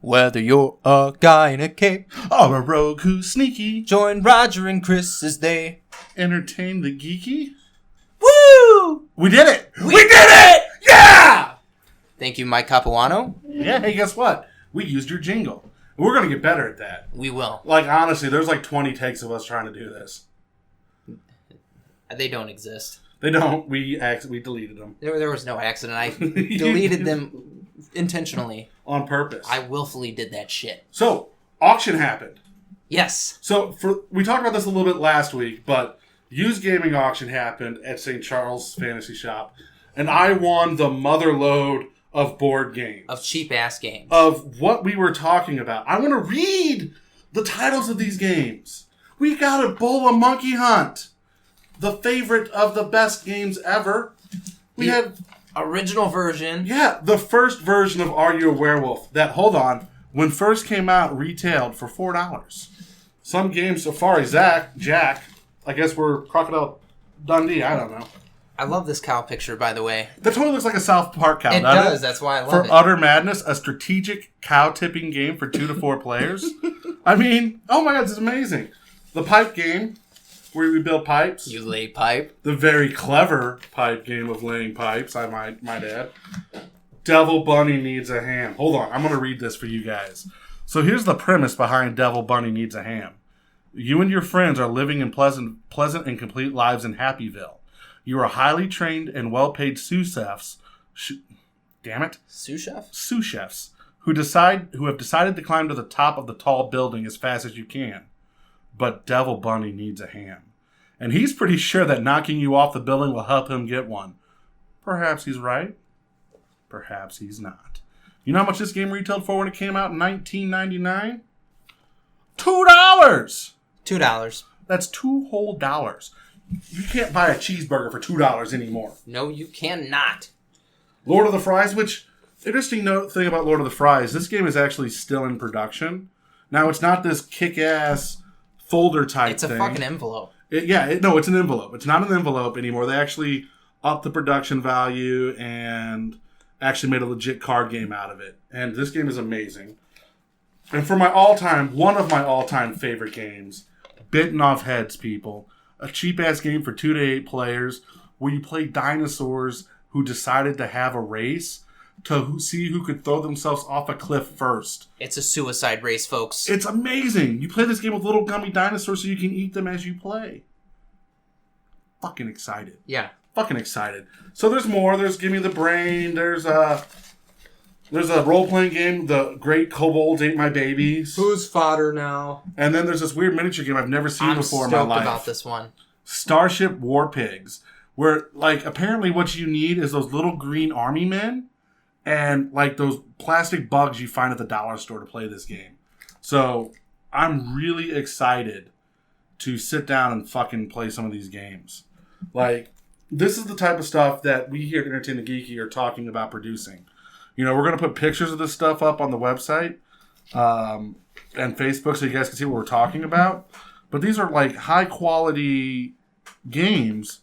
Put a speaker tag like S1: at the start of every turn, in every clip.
S1: Whether you're a guy in a cape
S2: or a rogue who's sneaky,
S1: join Roger and Chris as they
S2: entertain the geeky.
S1: Woo!
S2: We did it!
S1: We did it!
S2: Yeah!
S1: Thank you, Mike Capuano.
S2: Yeah, hey, guess what? We used your jingle. We're going to get better at that.
S1: We will.
S2: Like, honestly, there's like 20 takes of us trying to do this.
S1: They don't exist.
S2: They don't. We deleted them.
S1: There was no accident. I deleted them intentionally.
S2: On purpose.
S1: I willfully did that shit.
S2: So, auction happened.
S1: Yes.
S2: So, we talked about this a little bit last week, but used gaming auction happened at St. Charles Fantasy Shop, and I won the mother load of board games.
S1: Of cheap-ass games.
S2: Of what we were talking about. I want to read the titles of these games. We got Ebola Monkey Hunt. The favorite of the best games ever. We had...
S1: Original version.
S2: Yeah, the first version of Are You a Werewolf? That, hold on, when first came out, retailed for $4. Some games, Safari Jack, I guess we're Crocodile Dundee, I don't know.
S1: I love this cow picture, by the way.
S2: That totally looks like a South Park cow.
S1: It does, that's why I love it.
S2: For Utter Madness, a strategic cow tipping game for 2 to 4 players. I mean, oh my god, this is amazing. The pipe game, where we build pipes.
S1: You lay pipe.
S2: The very clever pipe game of laying pipes, I might add. Devil Bunny Needs a Ham. Hold on, I'm going to read this for you guys. So here's the premise behind Devil Bunny Needs a Ham. You and your friends are living in pleasant and complete lives in Happyville. You are highly trained and well-paid sous chefs.
S1: Sous chef?
S2: Sous chefs who have decided to climb to the top of the tall building as fast as you can. But Devil Bunny needs a ham. And he's pretty sure that knocking you off the building will help him get one. Perhaps he's right. Perhaps he's not. You know how much this game retailed for when it came out in 1999? $2!
S1: $2.
S2: That's $2 whole. You can't buy a cheeseburger for $2 anymore.
S1: No, you cannot.
S2: Lord of the Fries, which, interesting thing about Lord of the Fries, this game is actually still in production. Now, it's not this kick-ass folder type thing.
S1: It's a fucking envelope.
S2: It's an envelope. It's not an envelope anymore. They actually upped the production value and actually made a legit card game out of it. And this game is amazing. And for one of my all-time favorite games, Bitten Off Heads, people. A cheap-ass game for 2 to 8 players where you play dinosaurs who decided to have a race to see who could throw themselves off a cliff first.
S1: It's a suicide race, folks.
S2: It's amazing. You play this game with little gummy dinosaurs so you can eat them as you play. Fucking excited.
S1: Yeah.
S2: Fucking excited. So there's more. There's Give Me the Brain. There's a role-playing game, The Great Kobolds Ate My Babies.
S1: Who's fodder now?
S2: And then there's this weird miniature game I've never seen before in my life.
S1: I'm stoked about this one.
S2: Starship War Pigs. Where, like, apparently what you need is those little green army men and, like, those plastic bugs you find at the dollar store to play this game. So, I'm really excited to sit down and fucking play some of these games. Like, this is the type of stuff that we here at Entertain the Geeky are talking about producing. You know, we're going to put pictures of this stuff up on the website and Facebook so you guys can see what we're talking about. But these are, like, high-quality games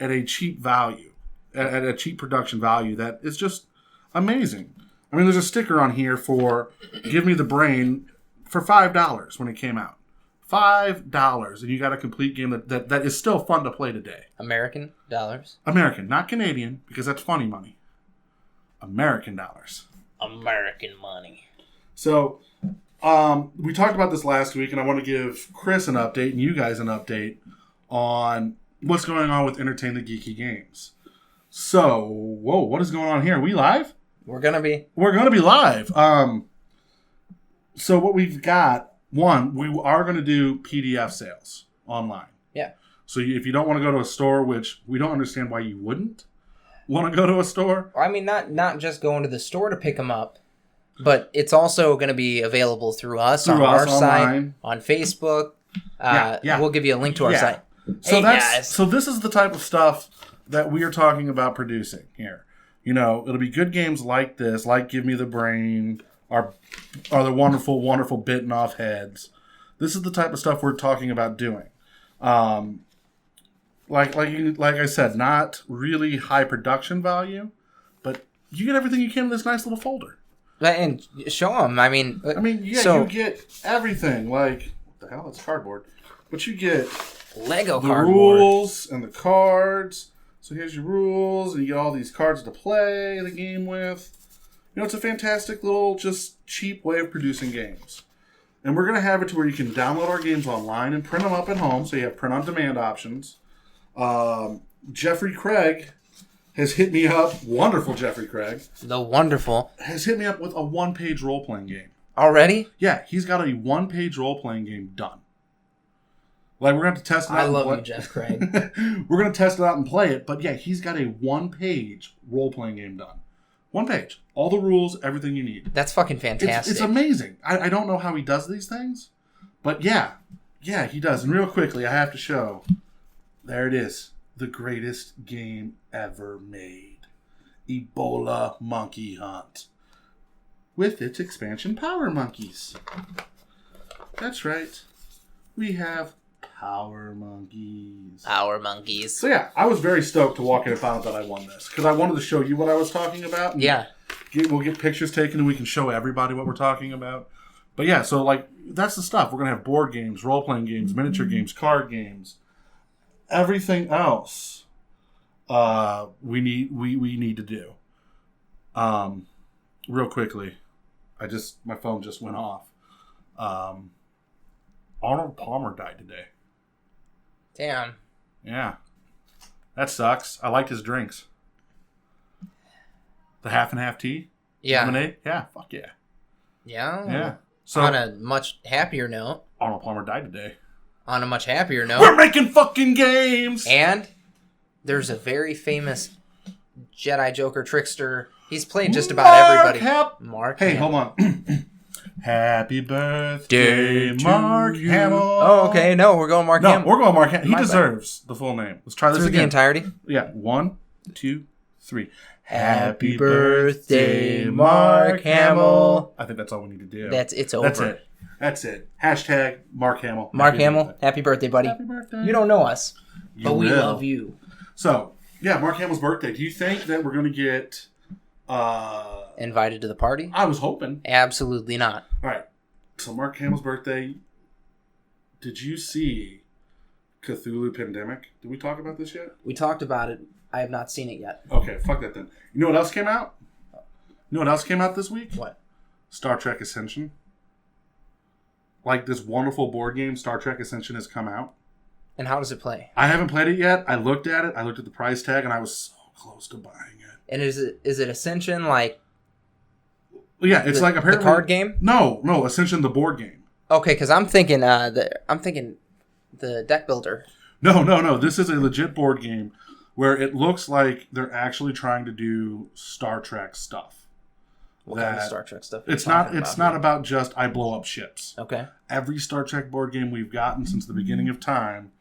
S2: at a cheap value, at a cheap production value that is just amazing. I mean, there's a sticker on here for Give Me the Brain for $5 when it came out. $5, and you got a complete game that is still fun to play today.
S1: American dollars?
S2: American, not Canadian, because that's funny money. American dollars.
S1: American money.
S2: So, we talked about this last week, and I want to give Chris an update and you guys an update on what's going on with Entertain the Geeky Games. So, whoa, what is going on here? Are we live?
S1: We're going to be.
S2: We're going to be live. So what we've got, one, we are going to do PDF sales online.
S1: Yeah.
S2: So if you don't want to go to a store, which we don't understand why you wouldn't want to go to a store.
S1: I mean, not just going to the store to pick them up, but it's also going to be available through us on our site, on Facebook. We'll give you a link to our site.
S2: So
S1: guys.
S2: So this is the type of stuff that we are talking about producing here. You know, it'll be good games like this, like Give Me the Brain, or the wonderful, wonderful Bitten Off Heads. This is the type of stuff we're talking about doing. Like I said, not really high production value, but you get everything you can in this nice little folder.
S1: And show them. I mean,
S2: you get everything. Like, what the hell? It's cardboard. But you get
S1: Lego
S2: the
S1: cardboard.
S2: rules and the cards. So here's your rules, and you get all these cards to play the game with. It's a fantastic little, just cheap way of producing games. And we're going to have it to where you can download our games online and print them up at home, so you have print-on-demand options. Jeffrey Craig has hit me up, wonderful Jeffrey Craig.
S1: The wonderful.
S2: Has hit me up with a one-page role-playing game.
S1: Already?
S2: Yeah, he's got a one-page role-playing game done. Like, we're going to have to test it out.
S1: I love you, Jeff Craig.
S2: We're going to test it out and play it, but yeah, he's got a one-page role-playing game done. One page. All the rules, everything you need.
S1: That's fucking fantastic.
S2: It's amazing. I don't know how he does these things, but yeah, he does. And real quickly, I have to show. There it is. The greatest game ever made. Ebola Monkey Hunt. With its expansion Power Monkeys. That's right. We have Power Monkeys.
S1: Power Monkeys.
S2: So yeah, I was very stoked to walk in and find out that I won this. Because I wanted to show you what I was talking about.
S1: Yeah.
S2: We'll get pictures taken and we can show everybody what we're talking about. But yeah, so like, that's the stuff. We're going to have board games, role-playing games, miniature games, card games. Everything else we need to do. Real quickly, my phone just went off. Arnold Palmer died today.
S1: Damn.
S2: Yeah. That sucks. I liked his drinks. The half and half tea?
S1: Yeah.
S2: Lemonade? Yeah, fuck yeah.
S1: Yeah?
S2: Yeah. So,
S1: on a much happier note.
S2: Arnold Palmer died today.
S1: On a much happier note.
S2: We're making fucking games!
S1: And there's a very famous Jedi Joker trickster. He's played just about everybody. Mark
S2: Hey,
S1: Hamill.
S2: hold on. Happy birthday, Mark Hamill.
S1: Oh, okay. No, we're going Mark Hamill.
S2: No, we're going Mark Hamill. He deserves the full name. Let's try this
S1: Through
S2: again.
S1: the entirety?
S2: Yeah. 1, 2, 3.
S1: Happy birthday, Mark Hamill.
S2: I think that's all we need to do.
S1: It's over.
S2: That's it. Hashtag Mark Hamill.
S1: Mark Hamill, happy birthday, buddy.
S2: Happy birthday.
S1: You don't know us, but we love you.
S2: So, yeah, Mark Hamill's birthday. Do you think that we're going to get...
S1: invited to the party?
S2: I was hoping.
S1: Absolutely not.
S2: All right. So, Mark Hamill's birthday. Did you see Cthulhu Pandemic? Did we talk about this yet?
S1: We talked about it. I have not seen it yet.
S2: Okay, fuck that then. You know what else came out? You know what else came out this week?
S1: What?
S2: Star Trek Ascension. Like this wonderful board game, Star Trek Ascension, has come out.
S1: And how does it play?
S2: I haven't played it yet. I looked at it. I looked at the price tag, and I was so close to buying it.
S1: And is it Ascension like?
S2: Yeah, it's like apparently
S1: the card game.
S2: No, Ascension the board game.
S1: Okay, because I'm thinking the deck builder.
S2: No. This is a legit board game where it looks like they're actually trying to do Star Trek stuff.
S1: What kind of Star Trek stuff?
S2: It's not about just I blow up ships.
S1: Okay.
S2: Every Star Trek board game we've gotten since the beginning of time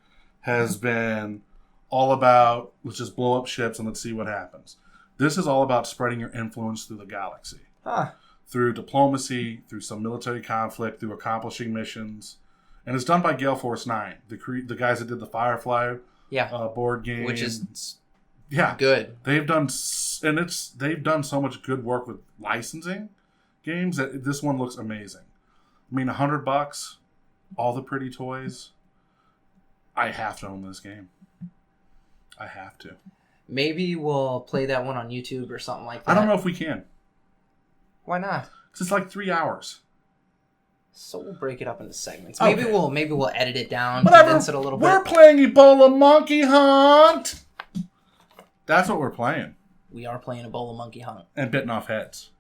S2: has been all about let's just blow up ships and let's see what happens. This is all about spreading your influence through the galaxy. Through diplomacy, through some military conflict, through accomplishing missions. And it's done by Gale Force 9, the guys that did the Firefly board game.
S1: Which is
S2: yeah,
S1: good.
S2: They've done so much good work with licensing games that this one looks amazing. I mean, $100, all the pretty toys. I have to own this game. I have to.
S1: Maybe we'll play that one on YouTube or something like that.
S2: I don't know if we can.
S1: Why not?
S2: Because it's like 3 hours.
S1: So we'll break it up into segments. Maybe we'll edit it down,
S2: Whatever.
S1: condense it a little bit.
S2: We're playing Ebola Monkey Hunt. That's what we're playing.
S1: We are playing Ebola Monkey Hunt.
S2: And Bitten Off Heads.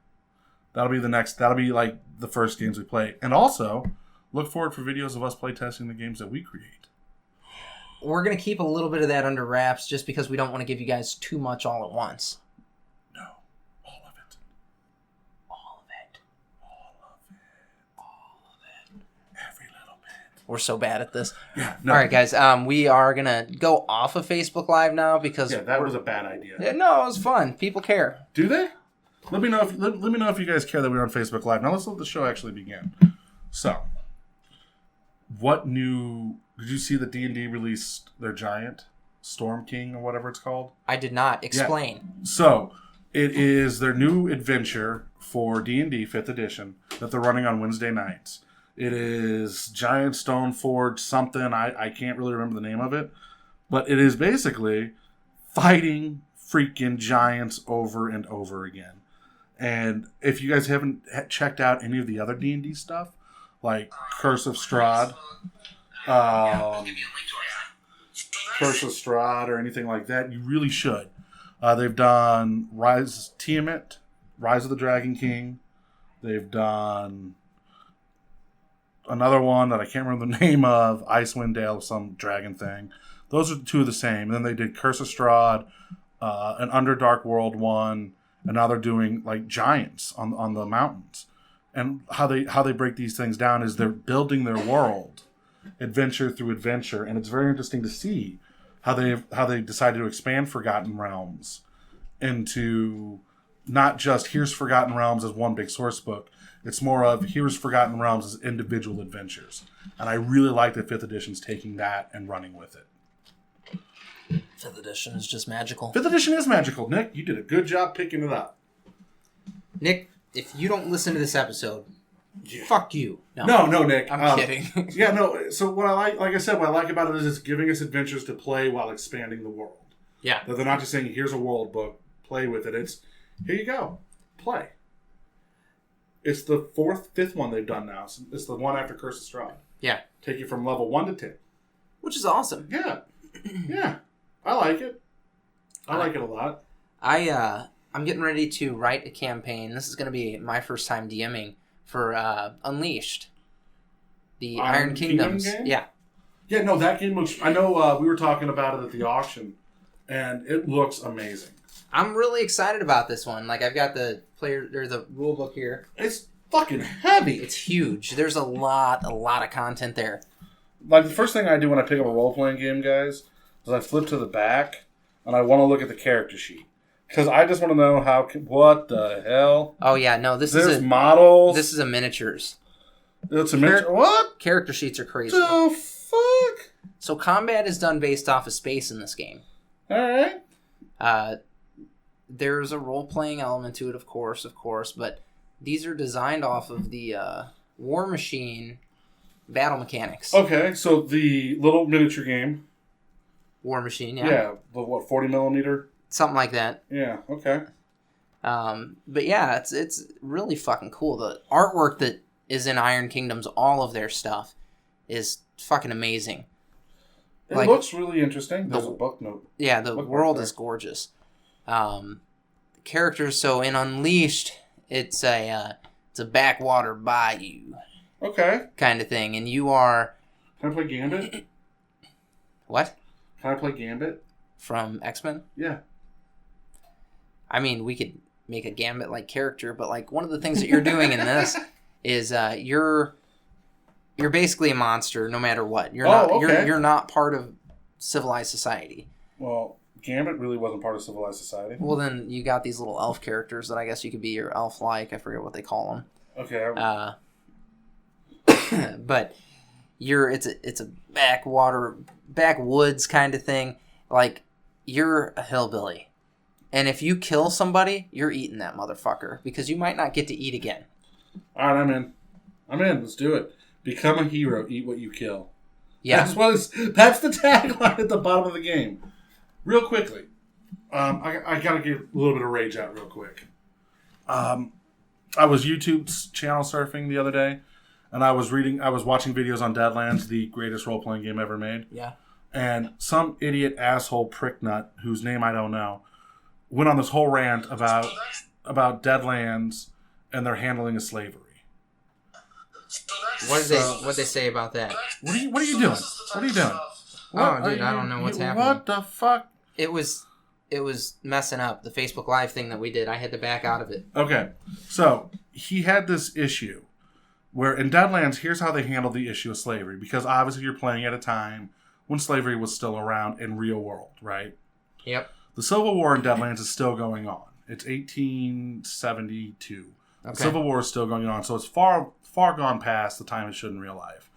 S2: That'll be like the first games we play. And also, look forward for videos of us play testing the games that we create.
S1: We're going to keep a little bit of that under wraps just because we don't want to give you guys too much all at once.
S2: No. All of it.
S1: All of it.
S2: All of it. All of it. Every little bit.
S1: We're so bad at this.
S2: Yeah. No.
S1: All right, guys. We are going to go off of Facebook Live now because...
S2: Yeah, that was a bad idea.
S1: Yeah, no, it was fun. People care.
S2: Do they? Let me know if you guys care that we're on Facebook Live. Now let's let the show actually begin. So, what new... Did you see that D&D released their giant, Storm King, or whatever it's called?
S1: I did not. Explain.
S2: Yeah. So, it is their new adventure for D&D 5th edition that they're running on Wednesday nights. It is Giant Stone Forge something. I can't really remember the name of it. But it is basically fighting freaking giants over and over again. And if you guys haven't checked out any of the other D&D stuff, like Curse of Strahd, or anything like that, you really should. They've done Tiamat, Rise of the Dragon King. They've done another one that I can't remember the name of, Icewind Dale, some dragon thing. Those are the two of the same. And then they did Curse of Strahd, an Underdark World one, and now they're doing like giants on the mountains. And how they break these things down is they're building their world, adventure through adventure, and it's very interesting to see how they decided to expand Forgotten Realms into not just here's Forgotten Realms as one big source book. It's more of here's Forgotten Realms as individual adventures. And I really like that 5th edition's taking that and running with it.
S1: 5th edition is just magical.
S2: 5th edition is magical. Nick, you did a good job picking it up.
S1: Nick, if you don't listen to this episode, fuck you.
S2: No, Nick.
S1: I'm kidding.
S2: Yeah, no. So what I like I said, what I like about it is it's giving us adventures to play while expanding the world.
S1: Yeah.
S2: That they're not just saying, here's a world book, play with it. It's, here you go, play. It's the 5th one they've done now. It's the one after Curse of Strahd.
S1: Yeah.
S2: Take you from level 1 to 10.
S1: Which is awesome.
S2: Yeah. Yeah. I like it. I like it a lot.
S1: I'm getting ready to write a campaign. This is going to be my first time DMing for Unleashed. The Iron Kingdoms
S2: game?
S1: Yeah.
S2: Yeah, no, that game looks... I know we were talking about it at the auction, and it looks amazing.
S1: I'm really excited about this one. Like, I've got the rule book here.
S2: It's fucking heavy.
S1: It's huge. There's a lot of content there.
S2: Like, the first thing I do when I pick up a role-playing game, guys, is I flip to the back, and I want to look at the character sheet. Because I just want to know what the hell?
S1: Oh, yeah, no,
S2: There's models.
S1: This is a miniatures.
S2: It's a miniature. What?
S1: Character sheets are crazy.
S2: The fuck?
S1: So combat is done based off of space in this game.
S2: Alright.
S1: There's a role-playing element to it, of course, but these are designed off of the War Machine battle mechanics.
S2: Okay, so the little miniature game.
S1: War Machine, yeah.
S2: Yeah, the 40 millimeter?
S1: Something like that.
S2: Yeah, okay.
S1: But yeah, it's really fucking cool. The artwork that is in Iron Kingdoms, all of their stuff, is fucking amazing.
S2: It looks really interesting. There's a book note.
S1: Yeah, the world is gorgeous. Characters, so in Unleashed, it's a backwater bayou.
S2: Okay.
S1: Kind of thing, and you are...
S2: Can I play Gambit?
S1: What?
S2: Can I play Gambit?
S1: From X-Men?
S2: Yeah.
S1: I mean, we could make a Gambit-like character, but like one of the things that you're doing in this is you're basically a monster no matter what. You're not part of civilized society.
S2: Well, Gambit really wasn't part of civilized society.
S1: Well, then you got these little elf characters that I guess you could be your elf-like. I forget what they call them.
S2: Okay.
S1: But it's a backwoods kind of thing. Like, you're a hillbilly. And if you kill somebody, you're eating that motherfucker. Because you might not get to eat again.
S2: Alright, I'm in. Let's do it. Become a hero, eat what you kill.
S1: Yeah.
S2: That's the tagline at the bottom of the game. Real quickly. I gotta get a little bit of rage out real quick. I was YouTube channel surfing the other day. And I was watching videos on Deadlands, the greatest role-playing game ever made.
S1: Yeah.
S2: And some idiot asshole pricknut, whose name I don't know, went on this whole rant about Deadlands and their handling of slavery.
S1: What did they say about that?
S2: What are you doing? What are you doing?
S1: I don't know what's happening.
S2: What the fuck?
S1: It was messing up the Facebook Live thing that we did. I had to back out of it.
S2: Okay. So, he had this issue where in Deadlands, here's how they handled the issue of slavery. Because obviously you're playing at a time when slavery was still around in real world, right?
S1: Yep.
S2: The Civil War in Deadlands is still going on. It's 1872. Okay. The Civil War is still going on, so it's far gone past the time it should in real life.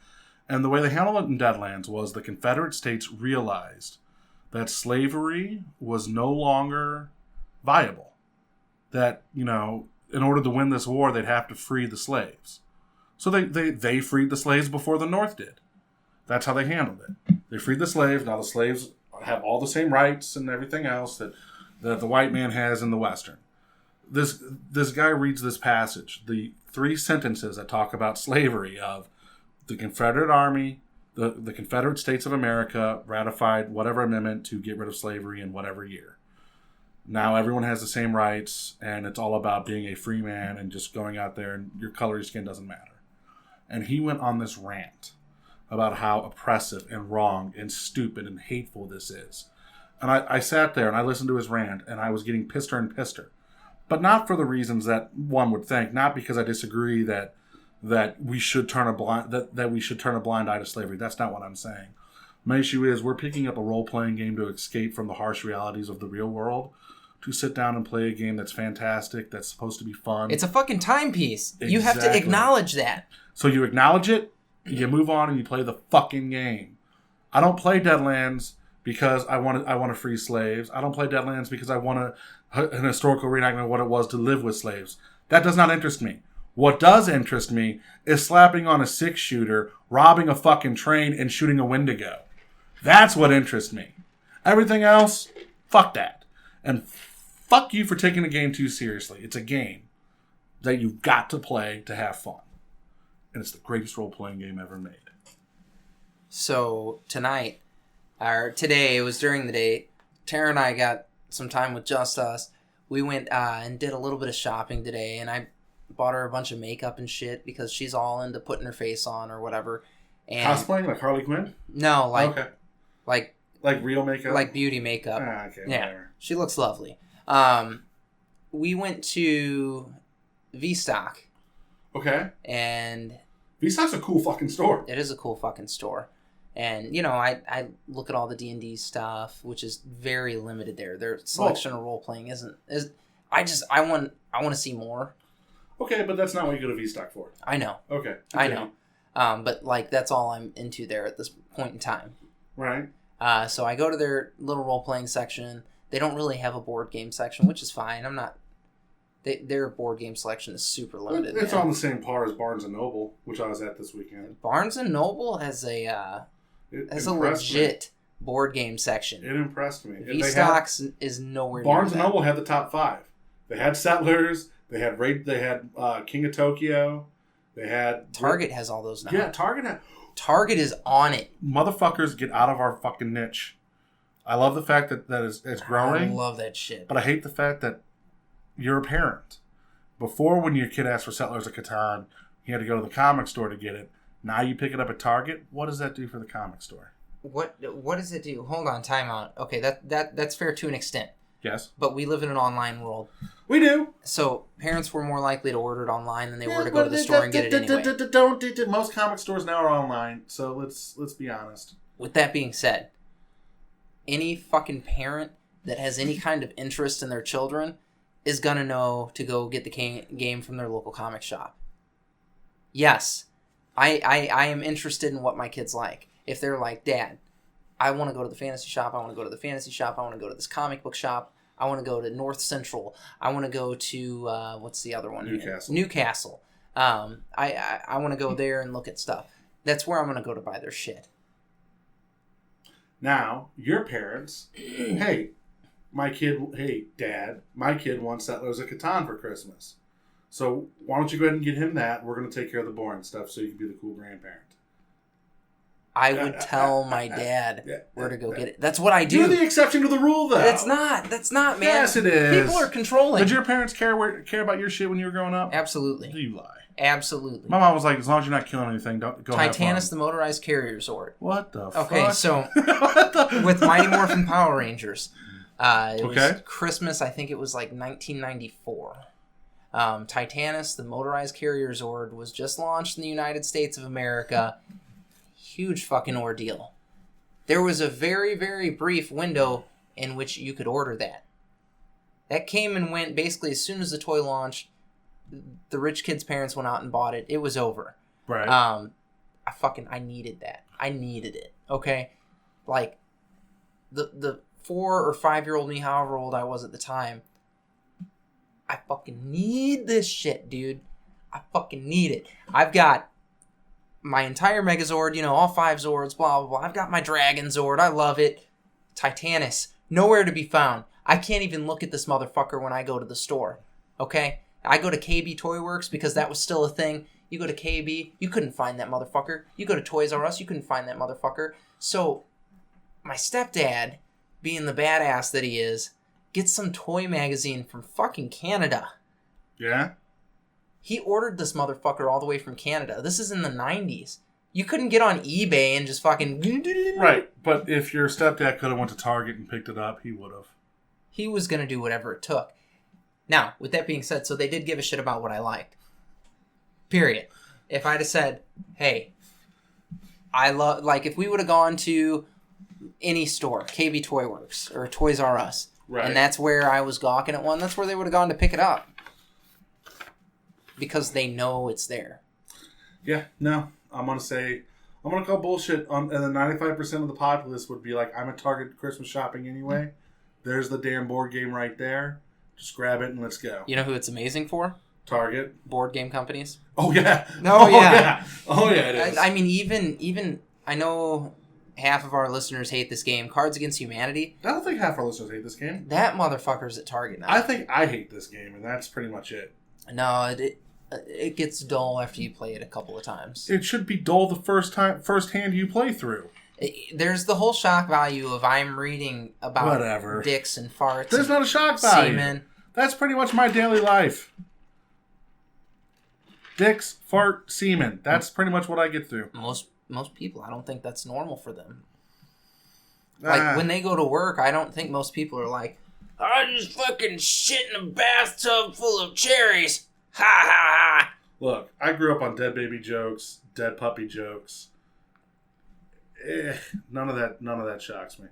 S2: And the way they handled it in Deadlands was the Confederate States realized that slavery was no longer viable. That, in order to win this war, they'd have to free the slaves. So they freed the slaves before the North did. That's how they handled it. They freed the slaves. Now the slaves have all the same rights and everything else that the white man has in the Western. This guy reads this passage, the 3 sentences that talk about slavery of the Confederate Army, the Confederate States of America ratified whatever amendment to get rid of slavery in whatever year. Now everyone has the same rights, and it's all about being a free man and just going out there, and your color of your skin doesn't matter. And he went on this rant about how oppressive and wrong and stupid and hateful this is. And I sat there and I listened to his rant, and I was getting pisser and pisser. But not for the reasons that one would think. Not because I disagree that we should turn a blind eye to slavery. That's not what I'm saying. My issue is we're picking up a role-playing game to escape from the harsh realities of the real world, to sit down and play a game that's fantastic, that's supposed to be fun.
S1: It's a fucking timepiece. Exactly. You have to acknowledge that.
S2: So you acknowledge it, you move on, and you play the fucking game. I don't play Deadlands because I want to free slaves. I don't play Deadlands because I want an historical reenactment of what it was to live with slaves. That does not interest me. What does interest me is slapping on a 6-shooter, robbing a fucking train, and shooting a Wendigo. That's what interests me. Everything else, fuck that. And fuck you for taking the game too seriously. It's a game that you've got to play to have fun. And it's the greatest role-playing game ever made.
S1: So today, it was during the day, Tara and I got some time with just us. We went and did a little bit of shopping today, and I bought her a bunch of makeup and shit because she's all into putting her face on or whatever. And
S2: cosplaying like Harley Quinn?
S1: No, like
S2: real makeup?
S1: Like beauty makeup.
S2: Okay,
S1: yeah,
S2: whatever.
S1: She looks lovely. We went to V-Stock.
S2: Okay.
S1: And
S2: V-Stock's a cool fucking store.
S1: It is a cool fucking store. And, I look at all the D&D stuff, which is very limited there. Their selection of role-playing I want to see more.
S2: Okay, but that's not what you go to V-Stock for.
S1: I know.
S2: Okay.
S1: I know. But that's all I'm into there at this point in time.
S2: Right.
S1: So I go to their little role-playing section. They don't really have a board game section, which is fine. Their board game selection is super limited.
S2: It's on the same par as Barnes & Noble, which I was at this weekend.
S1: Barnes & Noble has a legit board game section.
S2: It impressed me.
S1: V-Stocks is nowhere near
S2: Barnes & Noble had the top 5. They had Settlers. They had King of Tokyo. They had...
S1: Target has all those now.
S2: Yeah,
S1: Target is on it.
S2: Motherfuckers, get out of our fucking niche. I love the fact that it's growing.
S1: I love that shit.
S2: But I hate the fact that you're a parent. Before, when your kid asked for Settlers of Catan, he had to go to the comic store to get it. Now you pick it up at Target. What does that do for the comic store?
S1: What does it do? Hold on, time out. Okay, that's fair to an extent.
S2: Yes.
S1: But we live in an online world.
S2: We do.
S1: So parents were more likely to order it online than they were to go to the store and get it anyway.
S2: Most comic stores now are online, so let's be honest.
S1: With that being said, any fucking parent that has any kind of interest in their children is going to know to go get the game from their local comic shop. Yes, I am interested in what my kids like. If they're like, Dad, I want to go to the fantasy shop, I want to go to the fantasy shop, I want to go to this comic book shop, I want to go to North Central, I want to go to, what's the other one? Newcastle. I want to go there and look at stuff. That's where I'm going to go to buy their shit.
S2: Now, your parents, hey, Dad, my kid wants Settlers of Catan for Christmas. So why don't you go ahead and get him that? We're going to take care of the boring stuff so you can be the cool grandparent.
S1: I would tell my dad where to go get it. That's what I do.
S2: You're the exception to the rule, though.
S1: That's not, man.
S2: Yes, it is.
S1: People are controlling.
S2: Did your parents care about your shit when you were growing up?
S1: Absolutely.
S2: You lie.
S1: Absolutely.
S2: My mom was like, as long as you're not killing anything, don't go have fun.
S1: Titanus, the motorized carrier Zord.
S2: What the fuck?
S1: Okay, so with Mighty Morphin Power Rangers, it was Christmas, I think it was like 1994. Titanus, the motorized carrier Zord, was just launched in the United States of America. Huge fucking ordeal. There was a very, very brief window in which you could order that. That came and went basically as soon as the toy launched. The rich kids' parents went out and bought it. It was over.
S2: Right.
S1: I needed that. I needed it. Okay? Like, the 4 or 5 year old me, however old I was at the time, I fucking need this shit, dude. I fucking need it. I've got my entire Megazord, all 5 Zords, blah, blah, blah. I've got my Dragon Zord. I love it. Titanus, nowhere to be found. I can't even look at this motherfucker when I go to the store, okay? I go to KB Toy Works because that was still a thing. You go to KB, you couldn't find that motherfucker. You go to Toys R Us, you couldn't find that motherfucker. So, my stepdad, being the badass that he is, gets some toy magazine from fucking Canada.
S2: Yeah?
S1: He ordered this motherfucker all the way from Canada. This is in the 90s. You couldn't get on eBay and just fucking...
S2: Right, but if your stepdad could have went to Target and picked it up, he would have.
S1: He was going to do whatever it took. Now, with that being said, so they did give a shit about what I liked. Period. If I'd have said, hey, I love... Like, if we would have gone to any store, KB Toy Works or Toys R Us, right, and that's where I was gawking at one, that's where they would have gone to pick it up. Because they know it's there.
S2: Yeah, no. I'm going to call bullshit and then 95% of the populace would be like, I'm at Target Christmas shopping anyway. There's the damn board game right there. Just grab it and let's go.
S1: You know who it's amazing for?
S2: Target.
S1: Board game companies.
S2: Oh, yeah.
S1: No, yeah.
S2: Oh, yeah, it is.
S1: I mean, even, I know half of our listeners hate this game, Cards Against Humanity.
S2: I don't think half our listeners hate this game.
S1: That motherfucker's at Target now.
S2: I think I hate this game, and that's pretty much it.
S1: No, it gets dull after you play it a couple of times.
S2: It should be dull the first hand you play through.
S1: There's the whole shock value of I'm reading about
S2: whatever
S1: dicks and farts.
S2: There's not a shock value. Semen. That's pretty much my daily life. Dicks, fart, semen. That's pretty much what I get through.
S1: Most people, I don't think that's normal for them. Like, when they go to work, I don't think most people are like, I just fucking shit in a bathtub full of cherries. Ha ha ha.
S2: Look, I grew up on dead baby jokes, dead puppy jokes. None of that shocks me.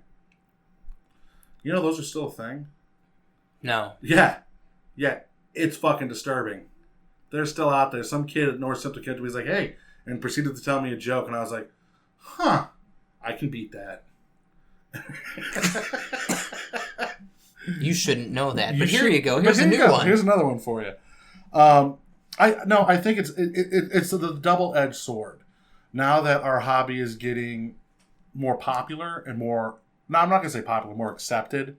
S2: You know those are still a thing?
S1: No.
S2: Yeah. It's fucking disturbing. They're still out there. Some kid at North Central Kid was like, hey, and proceeded to tell me a joke, and I was like, huh, I can beat that.
S1: You shouldn't know that, but here you go. Here's a new one.
S2: Here's another one for you. I think it's the double-edged sword. Now that our hobby is getting more popular and more, no, I'm not going to say popular, more accepted.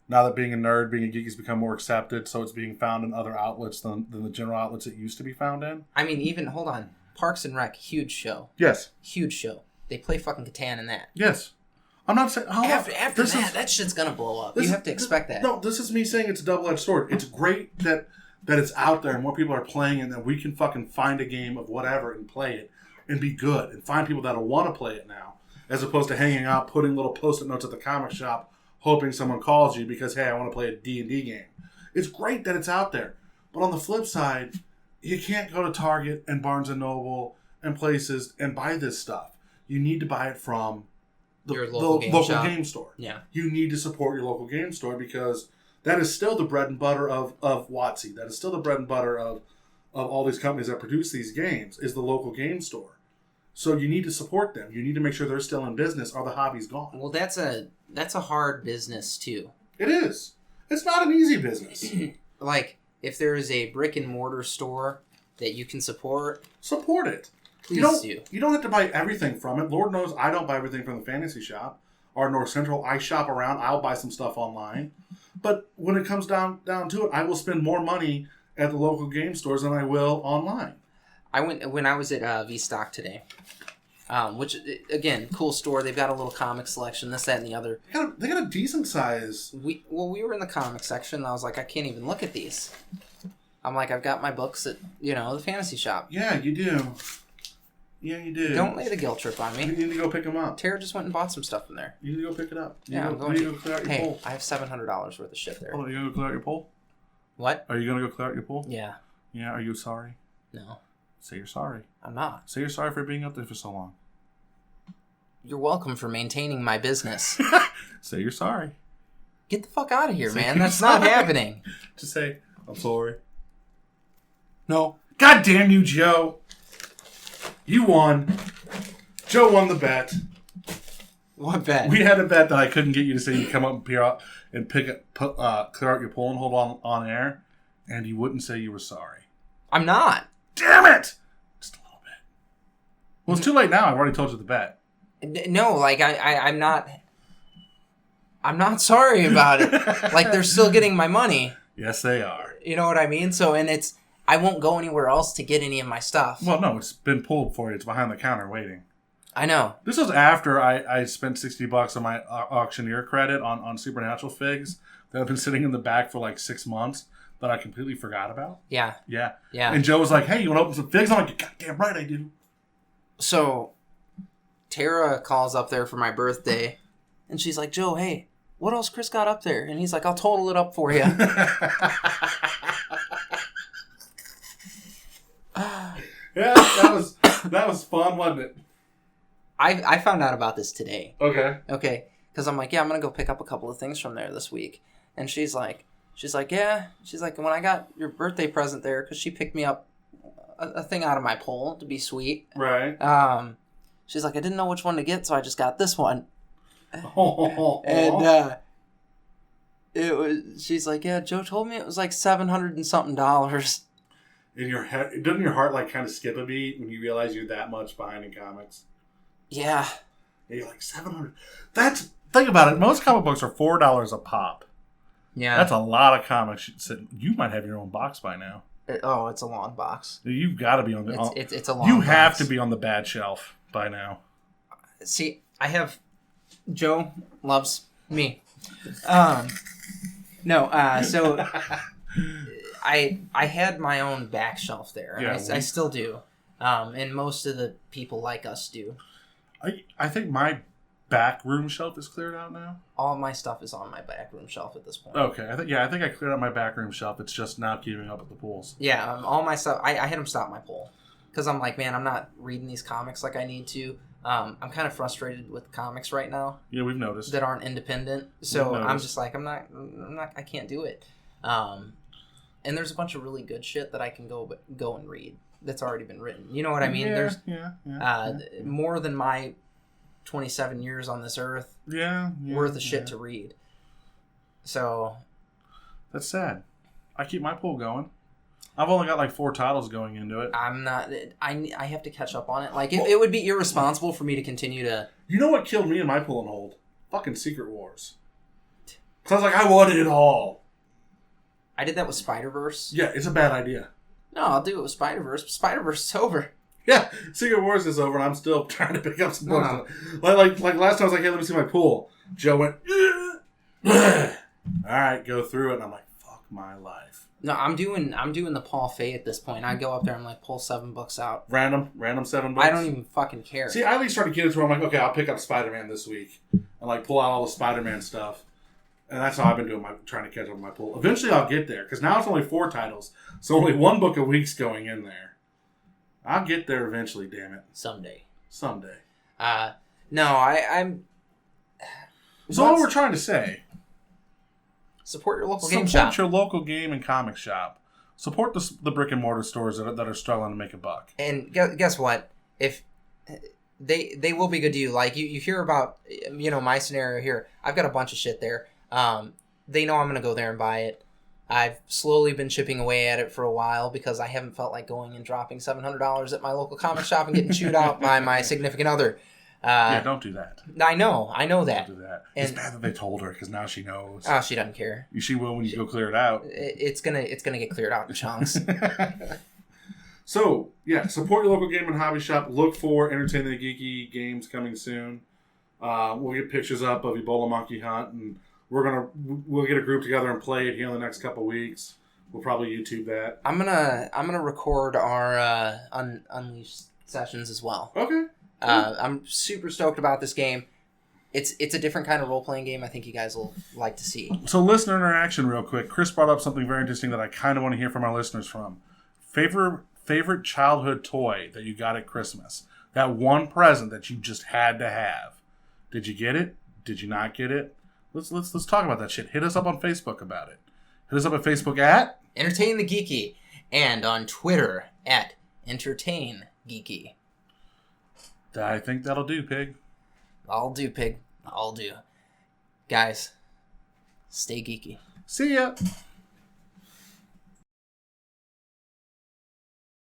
S2: Now that being a nerd, being a geek has become more accepted, so it's being found in other outlets than the general outlets it used to be found in.
S1: I mean, even, hold on, Parks and Rec, huge show.
S2: Yes.
S1: Huge show. They play fucking Catan in that.
S2: Yes. I'm not saying...
S1: After that shit's going to blow up. You have to expect that.
S2: No, this is me saying it's a double-edged sword. It's great that it's out there and more people are playing and that we can fucking find a game of whatever and play it and be good and find people that'll want to play it now, as opposed to hanging out, putting little post-it notes at the comic shop, hoping someone calls you because, hey, I want to play a D&D game. It's great that it's out there. But on the flip side, you can't go to Target and Barnes & Noble and places and buy this stuff. You need to buy it from
S1: your local
S2: game store.
S1: Yeah.
S2: You need to support your local game store because that is still the bread and butter of WotC. That is still the bread and butter of all these companies that produce these games, is the local game store. So you need to support them. You need to make sure they're still in business or the hobby's gone.
S1: Well, that's a hard business, too.
S2: It is. It's not an easy business.
S1: Like, if there is a brick and mortar store that you can support...
S2: Support it.
S1: Please do.
S2: You don't have to buy everything from it. Lord knows I don't buy everything from the Fantasy Shop or North Central. I shop around. I'll buy some stuff online. But when it comes down to it, I will spend more money at the local game stores than I will online.
S1: When I was at V-Stock today, which, again, cool store. They've got a little comic selection, this, that, and the other.
S2: They got a decent size.
S1: We were in the comic section, and I was like, I can't even look at these. I'm like, I've got my books at, the Fantasy Shop.
S2: Yeah, you do. Yeah, you do.
S1: Don't lay the guilt trip on me.
S2: You need to go pick them up.
S1: Tara just went and bought some stuff in there.
S2: You need to go pick it up.
S1: I'm going
S2: to go clear out your pool.
S1: I have $700 worth of shit there.
S2: Hold on, are you going to go clear out your pool?
S1: What?
S2: Are you going to go clear out your pool?
S1: Yeah.
S2: Yeah, are you sorry?
S1: No.
S2: Say you're sorry.
S1: I'm not.
S2: Say you're sorry for being up there for so long.
S1: You're welcome for maintaining my business.
S2: Say you're sorry.
S1: Get the fuck out of here, man. That's not happening.
S2: Just say, I'm sorry. No. God damn you, Joe. You won. Joe won the bet.
S1: What bet?
S2: We had a bet that I couldn't get you to say you come up and clear out your pool and hold on air. And you wouldn't say you were sorry.
S1: I'm not.
S2: Damn it! Just a little bit. Well, it's too late now. I've already told you the bet.
S1: No, like, I'm not... I'm not sorry about it. Like, they're still getting my money.
S2: Yes, they are.
S1: You know what I mean? So, and it's... I won't go anywhere else to get any of my stuff.
S2: Well, no, it's been pulled for you. It's behind the counter waiting.
S1: I know.
S2: This was after I spent $60 on my auctioneer credit on Supernatural figs that have been sitting in the back for like 6 months that I completely forgot about.
S1: Yeah.
S2: Yeah.
S1: Yeah.
S2: And Joe was like, hey, you want to open some figs? I'm like, goddamn right I do.
S1: So, Tara calls up there for my birthday, and she's like, Joe, hey, what else Chris got up there? And he's like, I'll total it up for you.
S2: Yeah, that was fun, wasn't it?
S1: I found out about this today.
S2: Okay.
S1: Okay. Because I'm like, yeah, I'm going to go pick up a couple of things from there this week. And she's like, yeah. She's like, when I got your birthday present there, because she picked me up a thing out of my pole to be sweet.
S2: Right.
S1: She's like, I didn't know which one to get, so I just got this one.
S2: Oh.
S1: And it was. She's like, yeah, Joe told me it was like $700 and something.
S2: In your head, doesn't your heart like kind of skip a beat when you realize you're that much behind in comics?
S1: Yeah.
S2: And you're like $700. Think about it. Most comic books are $4 a pop.
S1: Yeah.
S2: That's a lot of comics. You might have your own box by now.
S1: It's a long box.
S2: You've got to be on the.
S1: It's a long.
S2: You
S1: box.
S2: have to be on the bad shelf by now.
S1: See, I have. Joe loves me. So I had my own back shelf there, and
S2: Yeah,
S1: I still do. And most of the people like us do.
S2: I think my back room shelf is cleared out now.
S1: All my stuff is on my back room shelf at this point.
S2: Okay, I think I cleared out my back room shelf. It's just now keeping up at the pools.
S1: Yeah, all my stuff. I had them stop my poll because I'm like, man, I'm not reading these comics like I need to. I'm kind of frustrated with comics right now.
S2: Yeah, we've noticed
S1: that aren't independent. So I'm just like, I can't do it. And there's a bunch of really good shit that I can go and read that's already been written. You know what I mean?
S2: Yeah,
S1: there's more than my 27 years on this earth worth of shit to read. So
S2: that's sad. I keep my pool going. I've only got like 4 titles going into it.
S1: I'm not. I have to catch up on it. Like it would be irresponsible for me to continue to.
S2: You know what killed me in my pull and hold? Fucking Secret Wars. Because I was like, I wanted it all.
S1: I did that with Spider-Verse.
S2: Yeah, it's a bad idea.
S1: No, I'll do it with Spider-Verse. Spider-Verse is over.
S2: Yeah, Secret Wars is over, and I'm still trying to pick up some more. Like last time, I was like, hey, let me see my pool. Joe went, all right, go through it, and I'm like, fuck my life.
S1: No, I'm doing the Paul Fay at this point. I go up there, I'm like, pull $7 out.
S2: Random $7.
S1: I don't even fucking care.
S2: See, I at least started getting to where I'm like, okay, I'll pick up Spider-Man this week, and like pull out all the Spider-Man stuff. And that's how I've been doing trying to catch up on my pool. Eventually I'll get there, because now it's only 4 titles, so only 1 book a week's going in there. I'll get there eventually, damn it.
S1: Someday.
S2: No,
S1: I'm...
S2: So what we're trying to say...
S1: Support your local game shop.
S2: Support your local game and comic shop. Support the brick and mortar stores that are struggling to make a buck.
S1: And guess what? If... They will be good to you. Like, you hear about, my scenario here. I've got a bunch of shit there. They know I'm going to go there and buy it. I've slowly been chipping away at it for a while because I haven't felt like going and dropping $700 at my local comic shop and getting chewed out by my significant other.
S2: Yeah, don't do that.
S1: I know that.
S2: Don't do that. It's bad that they told her because now she knows.
S1: Oh, she doesn't care.
S2: She will when you go clear it out.
S1: It's gonna get cleared out in chunks.
S2: So, yeah, support your local game and hobby shop. Look for Entertain the Geeky games coming soon. We'll get pictures up of Ebola Monkey Hunt, and we'll get a group together and play it here in the next couple weeks. We'll probably YouTube that.
S1: I'm gonna record our Unleashed sessions as well.
S2: Okay. Cool.
S1: I'm super stoked about this game. It's a different kind of role-playing game I think you guys will like to see.
S2: So listener interaction real quick. Chris brought up something very interesting that I kind of want to hear from our listeners from. Favorite childhood toy that you got at Christmas. That one present that you just had to have. Did you get it? Did you not get it? Let's talk about that shit. Hit us up on Facebook about it. Hit us up at Facebook at
S1: Entertain the Geeky, and on Twitter at Entertain Geeky.
S2: I think that'll do, Pig.
S1: I'll do, Pig. I'll do. Guys, stay geeky.
S2: See ya.